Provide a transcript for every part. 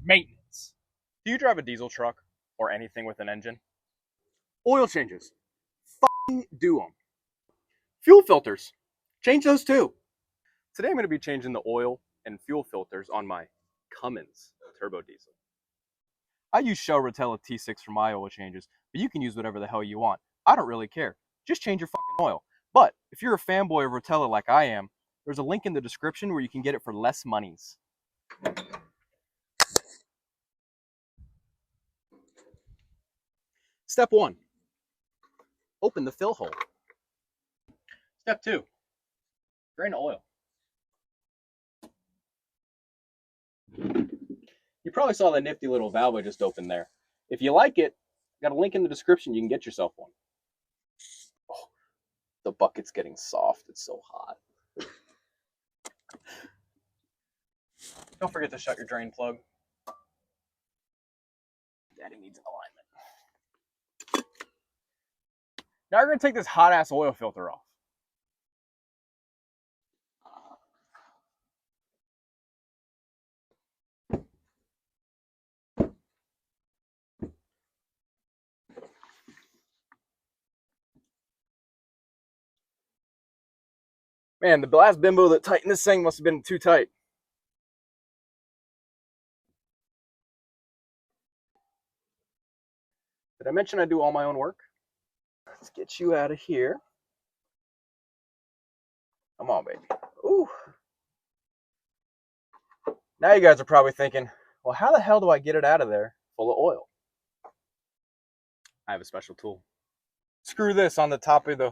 Maintenance. Do you drive a diesel truck or anything with an engine? Oil changes. F***ing do them. Fuel filters. Change those too. Today I'm going to be changing the oil and fuel filters on my Cummins turbo diesel. I use Shell Rotella T6 for my oil changes, but you can use whatever the hell you want. I don't really care. Just change your fucking oil. But if you're a fanboy of Rotella like I am, there's a link in the description where you can get it for less monies. Step 1. Open the fill hole. Step 2. Drain the oil. You probably saw that nifty little valve I just opened there. If you like it, got a link in the description. You can get yourself one. Oh, the bucket's getting soft. It's so hot. Don't forget to shut your drain plug. Daddy needs an alignment. Now we're going to take this hot-ass oil filter off. Man, the last bimbo that tightened this thing must have been too tight. Did I mention I do all my own work? Let's get you out of here. Come on, baby. Ooh. Now you guys are probably thinking, well, how the hell do I get it out of there full of oil? I have a special tool. Screw this on the top of the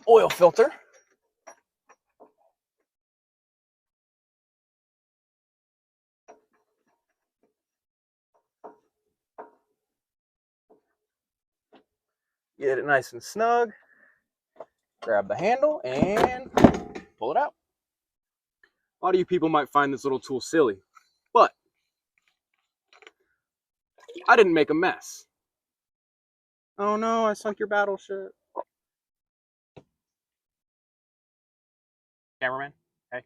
oil filter. Get it nice and snug. Grab the handle and pull it out. A lot of you people might find this little tool silly, but I didn't make a mess. Oh no, I sunk your battleship. Cameraman, hey.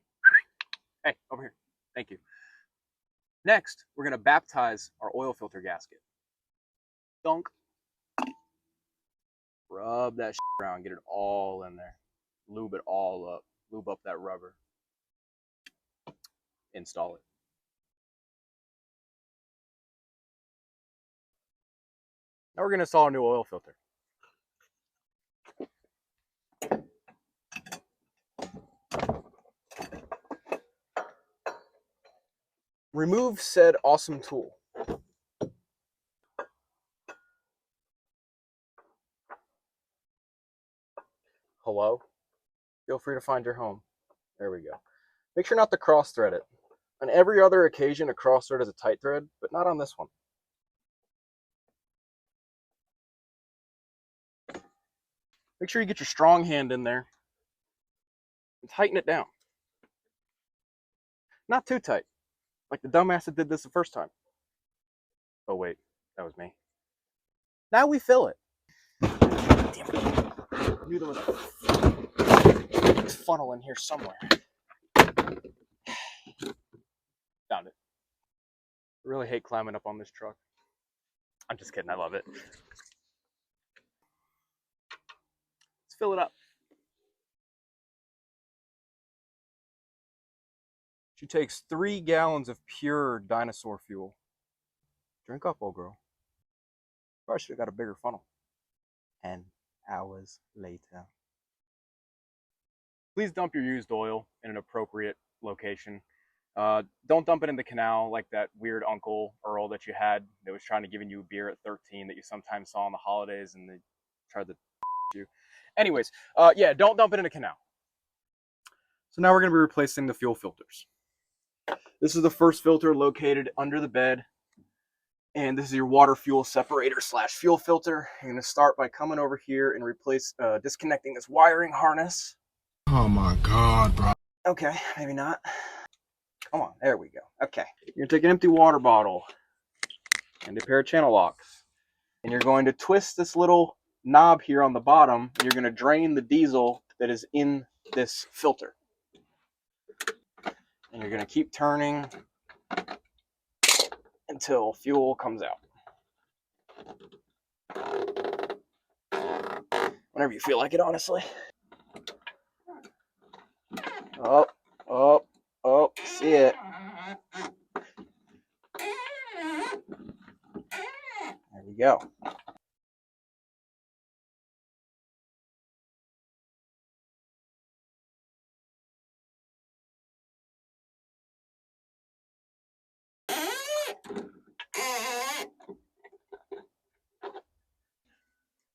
Hey, over here. Thank you. Next, we're going to baptize our oil filter gasket. Dunk. Rub that shit around, get it all in there. Lube it all up. Lube up that rubber. Install it. Now we're going to install a new oil filter. Remove said awesome tool. Hello? Feel free to find your home. There we go. Make sure not to cross thread it. On every other occasion, a cross thread is a tight thread, but not on this one. Make sure you get your strong hand in there and tighten it down. Not too tight, like the dumbass that did this the first time. Oh wait, that was me. Now we fill it. Damn it. I knew there was a funnel in here somewhere. Found it. I really hate climbing up on this truck. I'm just kidding, I love it. Let's fill it up. She takes 3 gallons of pure dinosaur fuel. Drink up, old girl. Probably should have got a bigger funnel. 10 hours later. Please dump your used oil in an appropriate location. Don't dump it in the canal like that weird Uncle Earl that you had that was trying to give you a beer at 13 that you sometimes saw on the holidays and they tried to you. Anyways, yeah, don't dump it in a canal. So now we're going to be replacing the fuel filters. This is the first filter located under the bed. And this is your water fuel separator / fuel filter. You're going to start by coming over here and disconnecting this wiring harness. Oh my God, bro. Okay, maybe not. Come on, there we go. Okay, you're going to take an empty water bottle and a pair of channel locks. And you're going to twist this little knob here on the bottom. And you're going to drain the diesel that is in this filter. And you're going to keep turning until fuel comes out. Whenever you feel like it, honestly. Oh, oh, oh, see it. There we go.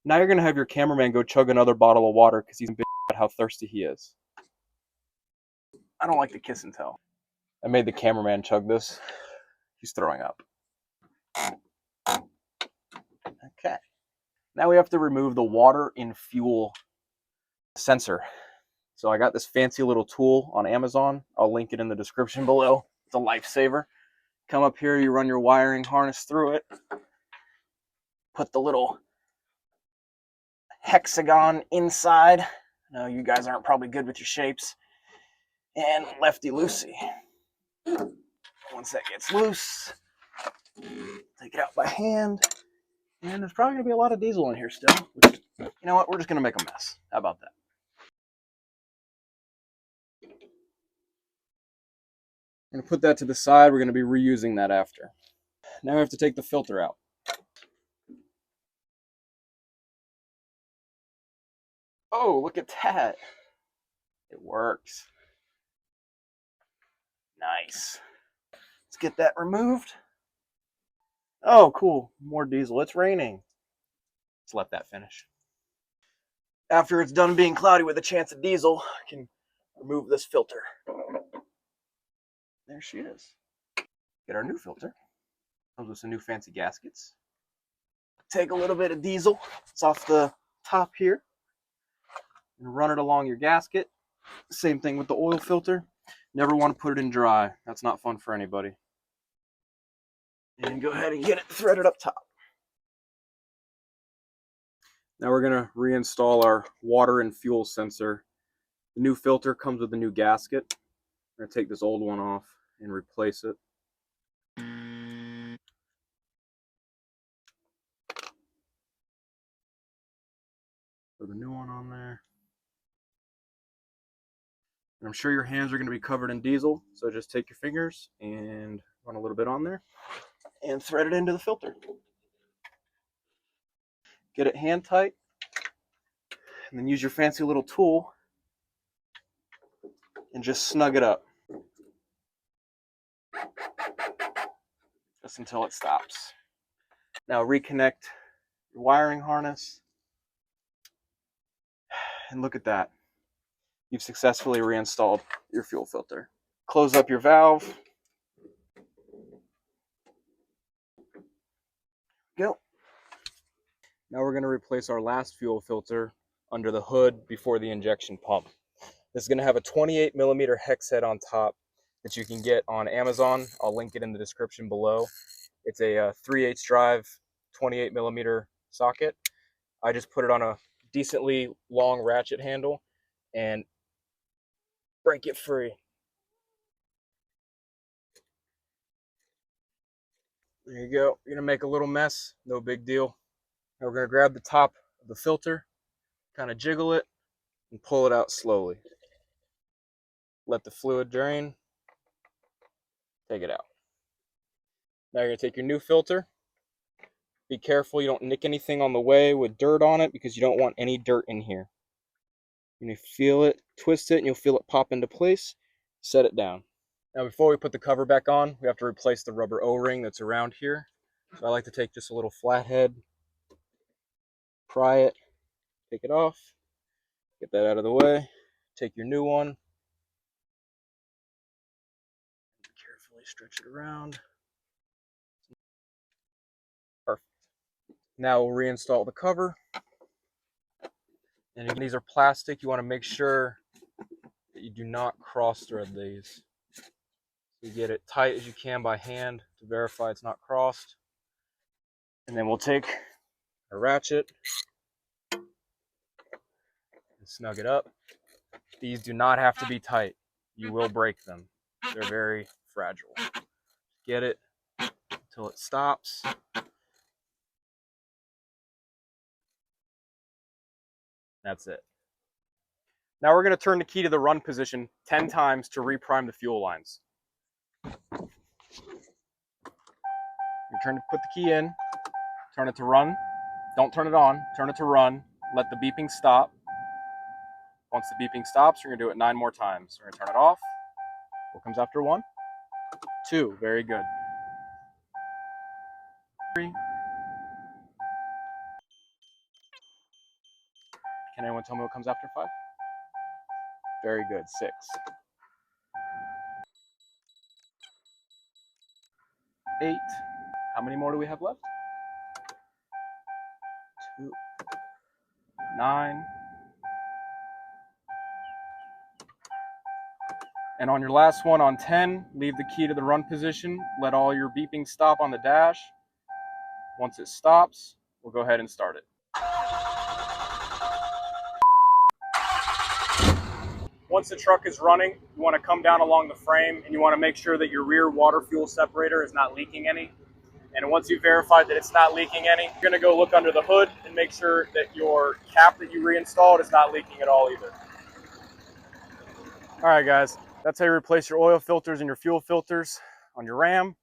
Now you're going to have your cameraman go chug another bottle of water because he's bitching about how thirsty he is. I don't like the kiss and tell. I made the cameraman chug this. He's throwing up. Okay. Now we have to remove the water in fuel sensor. So I got this fancy little tool on Amazon. I'll link it in the description below. It's a lifesaver. Come up here, you run your wiring harness through it. Put the little hexagon inside. No, you guys aren't probably good with your shapes. And lefty-loosey. Once that gets loose, take it out by hand. And there's probably going to be a lot of diesel in here still. Which, you know what? We're just going to make a mess. How about that? I'm going to put that to the side. We're going to be reusing that after. Now we have to take the filter out. Oh, look at that. It works. Nice. Let's get that removed. Oh, cool. More diesel. It's raining. Let's let that finish. After it's done being cloudy with a chance of diesel, I can remove this filter. There she is. Get our new filter. Comes with some new fancy gaskets. Take a little bit of diesel. It's off the top here. And run it along your gasket. Same thing with the oil filter. Never want to put it in dry. That's not fun for anybody. And go ahead and get it threaded up top. Now we're going to reinstall our water and fuel sensor. The new filter comes with a new gasket. I'm going to take this old one off and replace it. Put the new one on there. And I'm sure your hands are going to be covered in diesel, so just take your fingers and run a little bit on there and thread it into the filter. Get it hand tight, and then use your fancy little tool and just snug it up. Just until it stops. Now reconnect your wiring harness, and look at that. You've successfully reinstalled your fuel filter. Close up your valve. Go. Now we're going to replace our last fuel filter under the hood before the injection pump. This is going to have a 28mm hex head on top that you can get on Amazon. I'll link it in the description below. It's a 3/8 drive 28mm socket. I just put it on a decently long ratchet handle and break it free. There you go. You're gonna make a little mess, no big deal. Now we're gonna grab the top of the filter, kind of jiggle it, and pull it out slowly. Let the fluid drain. Take it out. Now you're gonna take your new filter. Be careful you don't nick anything on the way with dirt on it because you don't want any dirt in here. You're gonna feel it, twist it, and you'll feel it pop into place. Set it down. Now before we put the cover back on, we have to replace the rubber O-ring that's around here. So I like to take just a little flathead, pry it, take it off, get that out of the way, take your new one, carefully stretch it around. Perfect. Now we'll reinstall the cover. And these are plastic. You want to make sure that you do not cross thread these. You get it tight as you can by hand to verify it's not crossed. And then we'll take a ratchet and snug it up. These do not have to be tight. You will break them. They're very fragile. Get it till it stops. That's it. Now we're going to turn the key to the run position 10 times to reprime the fuel lines. You put the key in, turn it to run. Don't turn it on, turn it to run. Let the beeping stop. Once the beeping stops, you're going to do it 9 more times. We're going to turn it off. What comes after 1? 2. Very good. 3. Can anyone tell me what comes after 5? Very good. 6. 8. How many more do we have left? 2. 9. And on your last one, on 10, leave the key to the run position. Let all your beeping stop on the dash. Once it stops, we'll go ahead and start it. Once the truck is running, you want to come down along the frame and you want to make sure that your rear water fuel separator is not leaking any. And once you've verified that it's not leaking any, you're going to go look under the hood and make sure that your cap that you reinstalled is not leaking at all either. All right, guys, that's how you replace your oil filters and your fuel filters on your Ram.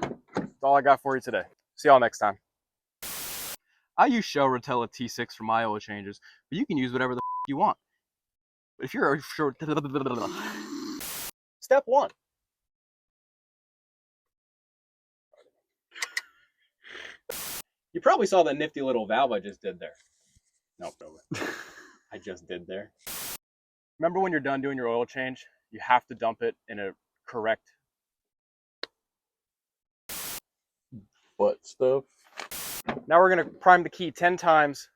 That's all I got for you today. See y'all next time. I use Shell Rotella T6 for my oil changes, but you can use whatever the you want. But if you're sure, step 1. You probably saw that nifty little valve I just did there. Nope, I just did there. Remember when you're done doing your oil change, you have to dump it in a correct Butt stuff. Now we're going to prime the key 10 times